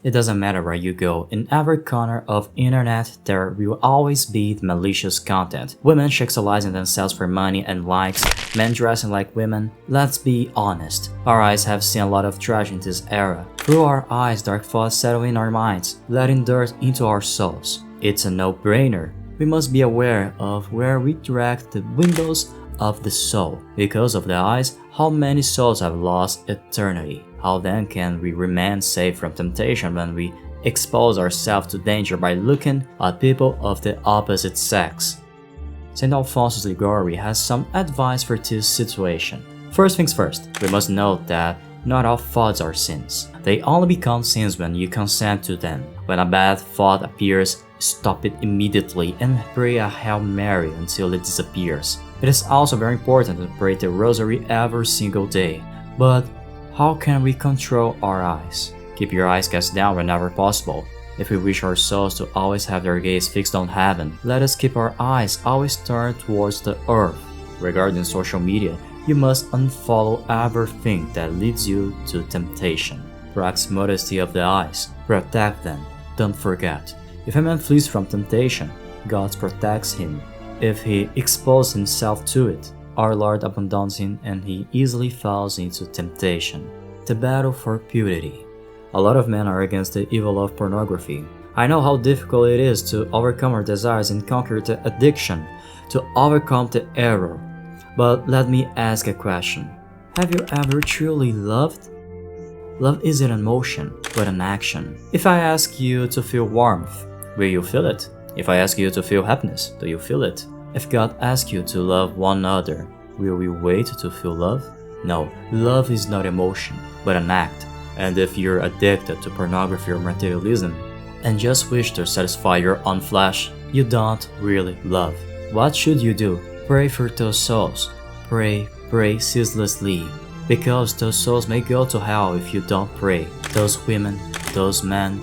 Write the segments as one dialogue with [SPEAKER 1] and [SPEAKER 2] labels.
[SPEAKER 1] It doesn't matter where you go, in every corner of internet there will always be malicious content. Women sexualizing themselves for money and likes, men dressing like women. Let's be honest, our eyes have seen a lot of trash in this era. Through our eyes, dark thoughts settle in our minds, letting dirt into our souls. It's a no-brainer. We must be aware of where we direct the windows of the soul. Because of the eyes, how many souls have lost eternity? How then can we remain safe from temptation when we expose ourselves to danger by looking at people of the opposite sex? St. Alphonsus Liguori has some advice for this situation. First things first, we must note that not all thoughts are sins. They only become sins when you consent to them. When a bad thought appears, stop it immediately and pray a Hail Mary until it disappears. It is also very important to pray the Rosary every single day. But how can we control our eyes? Keep your eyes cast down whenever possible. If we wish our souls to always have their gaze fixed on heaven, let us keep our eyes always turned towards the earth. Regarding social media, you must unfollow everything that leads you to temptation. Practice modesty of the eyes. Protect them. Don't forget. If a man flees from temptation, God protects him. If he exposes himself to it, our Lord abandons him and he easily falls into temptation. The battle for purity. A lot of men are against the evil of pornography. I know how difficult it is to overcome our desires and conquer the addiction, to overcome the error. But let me ask a question. Have you ever truly loved? Love isn't an emotion, but an action. If I ask you to feel warmth, will you feel it? If I ask you to feel happiness, do you feel it? If God asks you to love one another, will you wait to feel love? No, love is not emotion, but an act. And if you're addicted to pornography or materialism, and just wish to satisfy your own flesh, you don't really love. What should you do? Pray for those souls. Pray ceaselessly. Because those souls may go to hell if you don't pray. Those women, those men,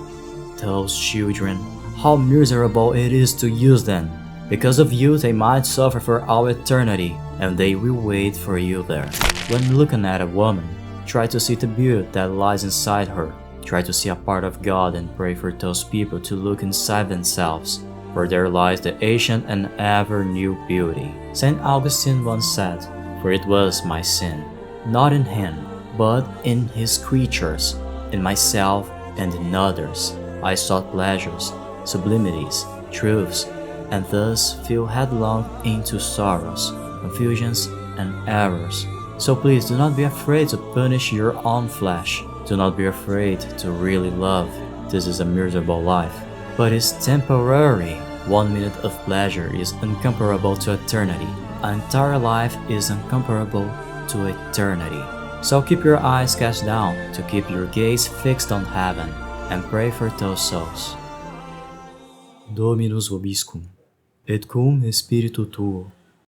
[SPEAKER 1] those children, how miserable it is to use them. Because of you, they might suffer for all eternity, and they will wait for you there. When looking at a woman, try to see the beauty that lies inside her. Try to see a part of God and pray for those people to look inside themselves, for there lies the ancient and ever-new beauty. St. Augustine once said, "For it was my sin, not in him, but in his creatures, in myself and in others. I sought pleasures, sublimities, truths, and thus fell headlong into sorrows, confusions, and errors. So please do not be afraid to punish your own flesh. Do not be afraid to really love. This is a miserable life, but it's temporary. 1 minute of pleasure is incomparable to eternity. An entire life is incomparable to eternity. So keep your eyes cast down to keep your gaze fixed on heaven and pray for those souls." Dominus vobiscum, et cum spiritu tuo.